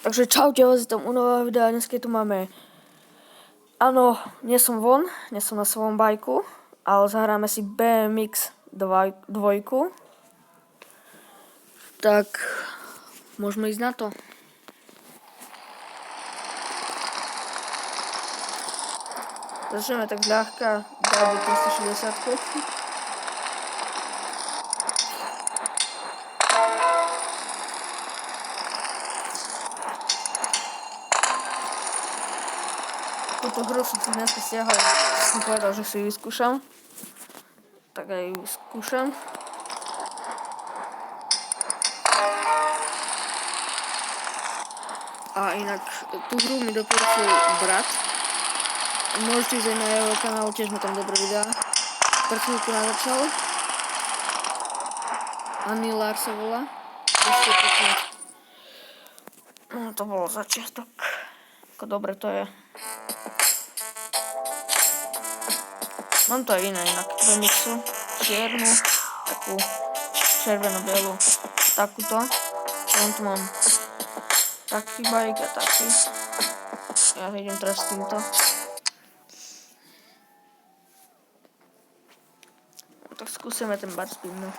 Takže čaute, vás tam u nového videa. Dneska tu máme... Áno, nie som von, nie som na svojom bajku, ale zahráme si BMX 2. Tak, môžeme ísť na to. Začneme tak ľahká, dáme 360. Túto hru som si dneska stiahol, som povedal, že si ju vyskúšam. Tak aj ju vyskúšam. A inak tú hru mi doporučil brat. Môžete ísť aj na jeho kanál, tiež má tam dobré videá. Pre chvíľku nazačal. Anilár sa volá. No to bolo začiatok. Ako dobre to je. Mám to aj iné inak. Remixu. Čiernu. Takú červeno-bielu. Takúto. Potom tu mám taký bajk a taký. Ja idem teraz s týmto. No, tak skúsime ten bar spin, no.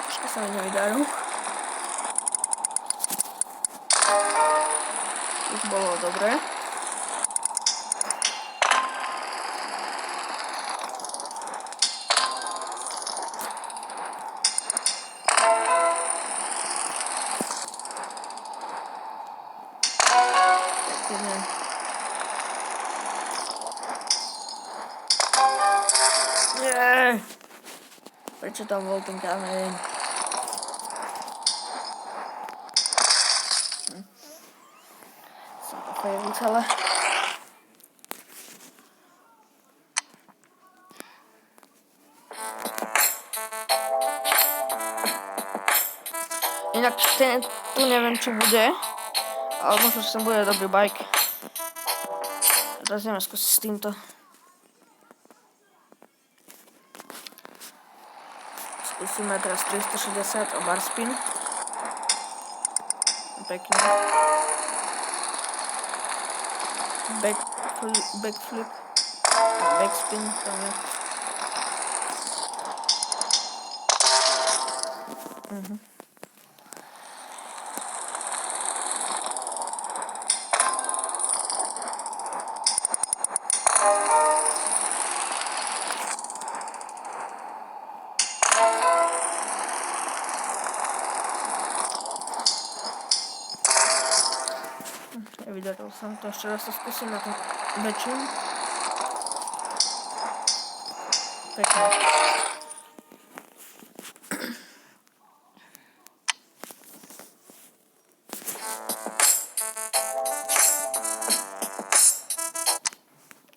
Troška sa mi nevydajú. Už bolo dobré. Nie. Prečo tam bol ten kameň? Som to fejlu celé. Inak tu neviem čo bude, ale možno že sem bude dobrý bike. Teraz ideme skúsiť s týmto. Skúsime teraz 360 a bar spin. Pekne. Backflip. Backspin tam je. Nevydaril som to, ešte raz to skúsim na tom väčším. Pekne.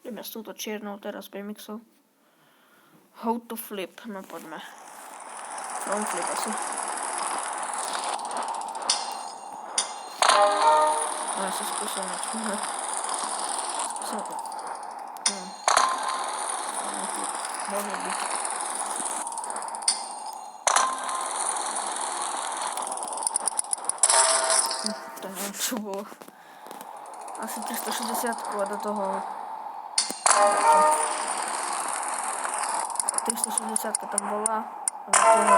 Ideme s touto čiernou teraz BMXou. How to flip, no poďme. Front flip asi. Ja si skúsim niečo. Skúsim to. Môže byť. To neviem čo bolo. Asi 360 a do toho 360 tak bola a do toho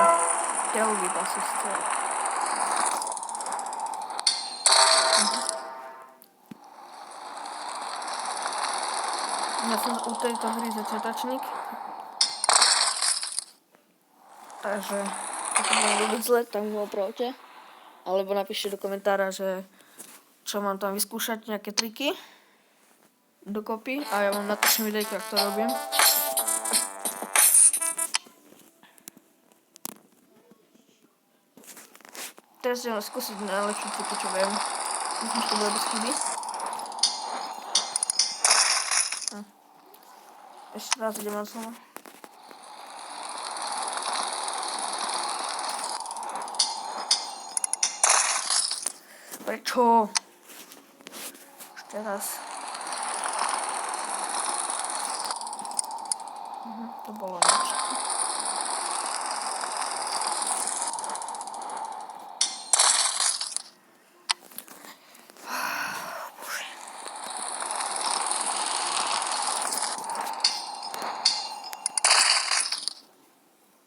tailwhip asi stiel. Ja som u tejto hry začiatočník. Takže keď to mám vôbec zle, tak mi opravte. Alebo napíšte do komentára, že čo mám tam vyskúšať, nejaké triky dokopy a ja vám natočím videjko, jak to robím. Teraz idem skúsiť najlepšiu triky, čo viem. Myslím, že to bude bez chyby. Ešte raz idem od slova. Prečo? Ešte raz. To bolo niečo.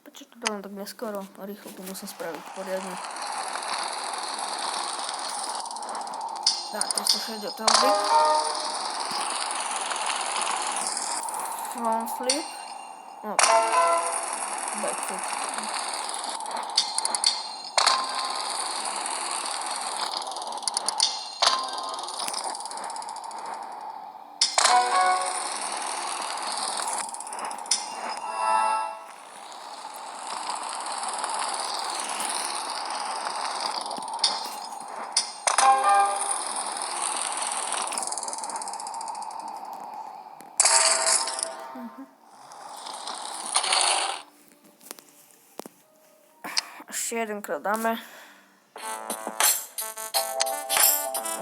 Prečo to dám tak neskoro? Rýchlo to musím spraviť poriadne. Dá, 360 do toho vlik. Front flip. No. Back flip. Ešte jedenkrát dáme.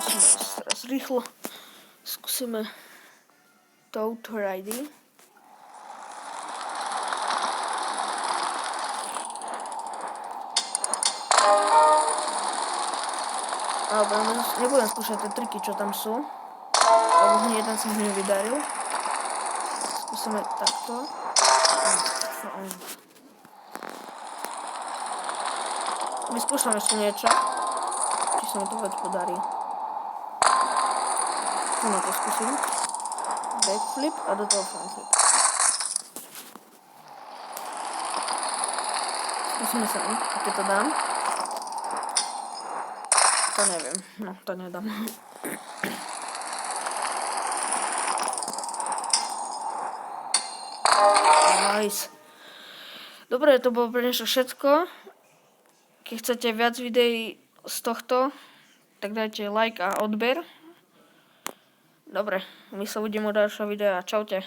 Musíme ísť teraz rýchlo. Skúsime Toad Riding. Ale nebudem skúšať tie triky, čo tam sú. Lebo hneď jeden sa mi nevydaril. Skúsime takto. Vyskúšam ešte niečo. Či sa mi to vôbec podarí. Tu na to skúsim. Backflip a do toho frontflip. Skúsime sa, keď to dám. To neviem, no to nedám. Nice. Dobre, to bolo pre dnešok všetko. Keď chcete viac videí z tohto, tak dajte like a odber. Dobre, my sa uvidíme u ďalšieho videa. Čaute.